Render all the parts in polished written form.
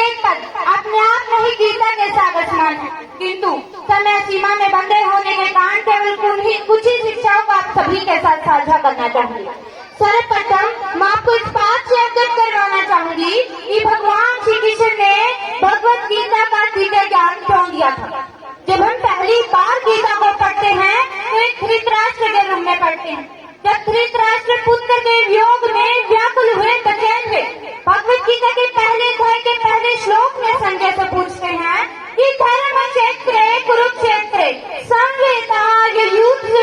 एक पद अपने आप में ही गीता के सागर समान है, किंतु समय सीमा में बंधे होने के कारण केवल कुछ ही शिक्षाओं को आप सभी के साथ साझा करना चाहूंगी। सर्वप्रथम मैं आपको इस बात से अवगत करवाना चाहूंगी कि भगवान श्री कृष्ण ने भगवत गीता का दिव्य ज्ञान क्यों दिया था। जब हम पहली बार गीता को पढ़ते हैं तो एक धृतराष्ट्र के रूप में पढ़ते हैं। जब धृतराष्ट्र पुत्र के वियोग में व्याकुल हुए, बेचैन हुए, भगवत गीता के पहले अध्याय के पहले श्लोक में संजय से पूछते हैं कि धर्म क्षेत्र कुरुक्षेत्र संवेता युद्ध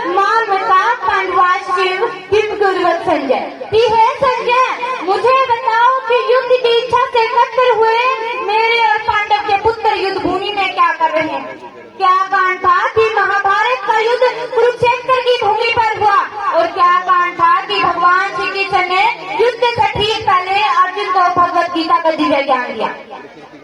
मामता पांडवाशिव हिम गुरुवत संजय। हे संजय, मुझे बताओ कि युद्ध की इच्छा से एकत्र हुए मेरे और पांडव के पुत्र युद्ध भूमि में क्या कर रहे हैं। क्या कांड था कि महाभारत का युद्ध कुरुक्षेत्र की भूमि पर हुआ, और क्या कांड था कि भगवान श्री कृष्ण ने युद्ध से ठीक पहले अर्जुन को भगवत गीता का दिव्य ज्ञान दिया।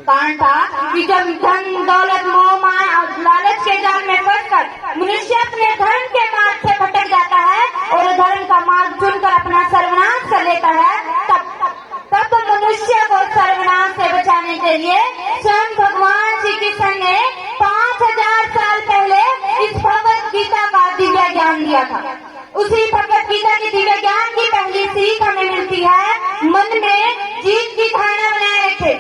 कांड था कि जब धन दौलत मोह माया और लालच के जाल में फंसकर मनुष्य अपने धर्म के मार्ग से भटक जाता है और धर्म का मार्ग चुनकर अपना सर्वनाश कर लेता है, तब मनुष्य को सर्वनाश से बचाने के लिए स्वयं भगवान श्री कृष्ण ने 5000 साल पहले इस भगवत गीता का दिव्य ज्ञान दिया था। उसी भगवत गीता के दिव्य ज्ञान की पहली सीख हमें मिलती है, मन में जीत की धारणा बनाए रखे।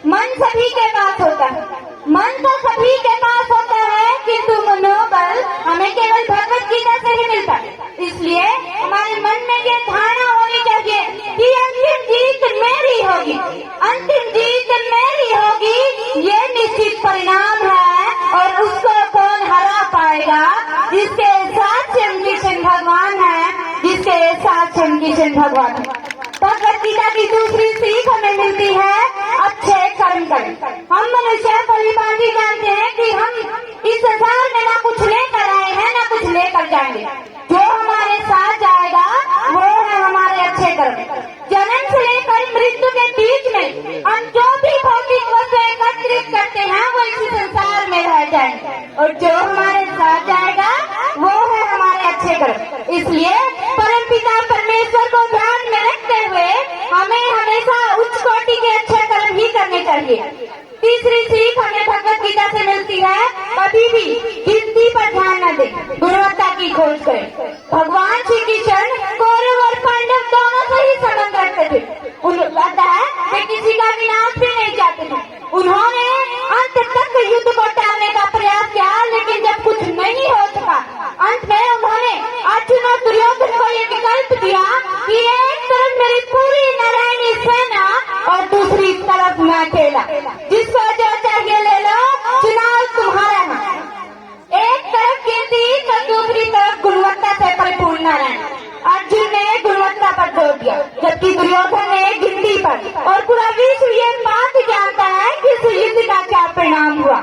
मन सभी के पास होता है, मन तो सभी के पास होता है, किंतु मनोबल हमें केवल भगवत गीता से ही मिलता है। इसलिए हमारे मन में ये धारणा होनी चाहिए कि अंतिम जीत मेरी होगी, अंतिम जीत मेरी होगी। ये निश्चित परिणाम है और उसको कौन हरा पाएगा, जिसके साथ कृष्ण भगवान है, जिसके साथ कृष्ण भगवान है। भगवत गीता की दूसरी सीख हमें मिलती है, अच्छे कर्म करें। हम मनुष्य भली-भांति जानते हैं कि हम इस संसार में ना कुछ लेकर आए हैं ना कुछ लेकर जाएंगे। जो हमारे साथ जाएगा वो है हमारे अच्छे कर्म। जन्म से लेकर मृत्यु के बीच में हम जो भी भौतिक वस्तु एकत्रित करते हैं वो इसी संसार में रह जाएंगे, और जो हमारे साथ जाएगा वो है हमारे अच्छे कर्म। इसलिए परमपिता परमेश्वर को ध्यान में रखते हुए हमें हमेशा उच्च कोटि के अच्छे कर्म ही करने चाहिए। तीसरी सीख हमें भगवत गीता से मिलती है, कभी भी गिनती पर ध्यान न दें, गुणवत्ता की खोज करें। भगवान श्री कृष्ण कौरव और पांडव दोनों से ही संबंध रखते थे। लगता है वे किसी का विनाश भी नहीं चाहते थे। उन्होंने अंत तक युद्ध को टालने का प्रयास किया, लेकिन जब कुछ नहीं हो सका, अंत में उन्होंने अर्जुन और दुर्योधन को ये विकल्प दिया कि एक तरफ मेरी पूरी नारायणी सेना और दूसरी तरफ मैं अकेला, जिसको जो चाहिए ले लो, चुनाव तुम्हारा है। एक तरफ गिनती तो दूसरी तरफ गुणवत्ता से परिपूर्ण नारायण। अर्जुन ने गुणवत्ता पर जोर दिया, जबकि दुर्योधन ने गिनती पर, और पूरा विश्व ये बात जानता है कि इस युद्ध का क्या परिणाम हुआ।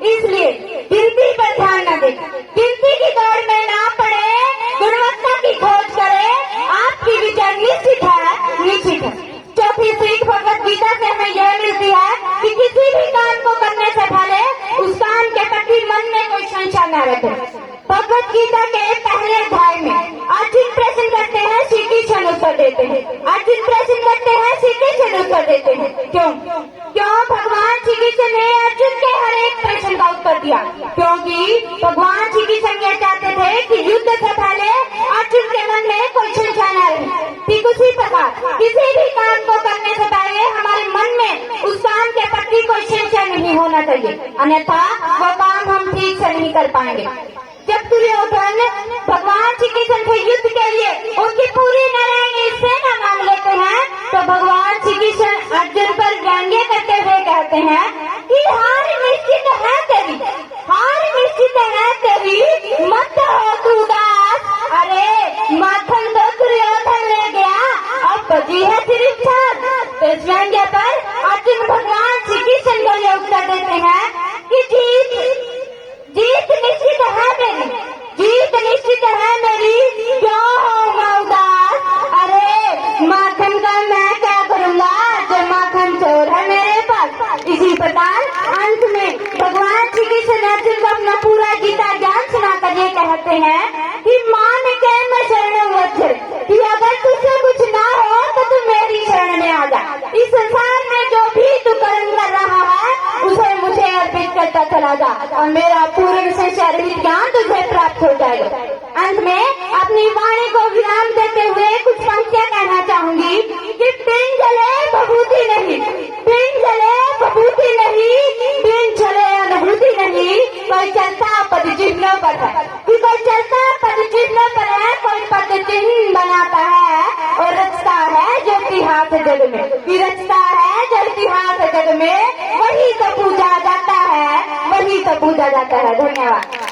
इसलिए गिनती पर ध्यान न दें, गिनती की दौड़ में ना पड़े, गुणवत्ता की खोज करें, आपकी विजय निश्चित है, निश्चित है। चौथी सीख भगवत गीता से हमें यह मिलती है कि किसी भी काम को करने से पहले उस काम के प्रति मन में कोई संशय न रखें। भगवत गीता के पहले अध्याय में अर्जुन प्रश्न करते हैं, श्री कृष्ण उत्तर देते हैं। अर्जुन प्रश्न करते हैं, श्री कृष्ण उत्तर देते हैं। क्यों भगवान श्री कृष्ण ने अर्जुन के हर एक प्रश्न का उत्तर दिया? क्योंकि भगवान श्री कृष्ण ये चाहते थे कि युद्ध से पहले अर्जुन के मन में कोई संशय न रहे। ठीक उसी प्रकार किसी भी काम को करने से पहले हमारे मन में उस काम के प्रति कोई संशय नहीं होना चाहिए, अन्यथा वो काम हम ठीक से नहीं कर पाएंगे। जब दुर्योधन भगवान श्री कृष्ण से युद्ध के लिए उनकी पूरी नारायणी सेना मांग लेते हैं, तो भगवान श्री कृष्ण अर्जुन पर व्यंग्य करते हुए कहते हैं कि हार निश्चित है तेरी, हार निश्चित है तेरी, मत हो तू उदास। अरे माखन तो दुर्योधन ले गया, अब बची है सिर्फ छाछ। तो इस व्यंग्य पर अर्जुन भगवान श्री कृष्ण को ये उत्तर देते हैं कि जीत निश्चित है मेरी, जीत निश्चित है मेरी, क्यों हो मैं उदास। अरे माखन का मैं क्या करूँगा, जो माखन चोर है मेरे पास। इसी प्रकार अंत में भगवान श्री कृष्ण अर्जुन को अपना पूरा गीता ज्ञान सुनाकर ये कहते हैं कि मान के मैं शरण वज्र, कि अगर तुझसे कुछ ना हो तो तू मेरी शरण में आ जा। इस संसार में जो भी तू कर्म जा और मेरा पूर्ण से शरीर ज्ञान तुझे प्राप्त हो जाएगा। अंत में अपनी वाणी को विराम देते हुए कुछ पंक्तियां कहना चाहूंगी कि पिन जले बभूति नहीं, पिन जले बभूति नहीं, पिन जले अनुभूति नहीं। कोई चलता पद चिन्हों पर है, कि कोई चलता पद चिन्हों पर है, कोई पद चिन्ह बनाता है और रचता है जो इतिहास जग में, कि रचता है जो इतिहास जग में, वही तो पूजा जाता है, वही तो पूजा जाता है। धन्यवाद।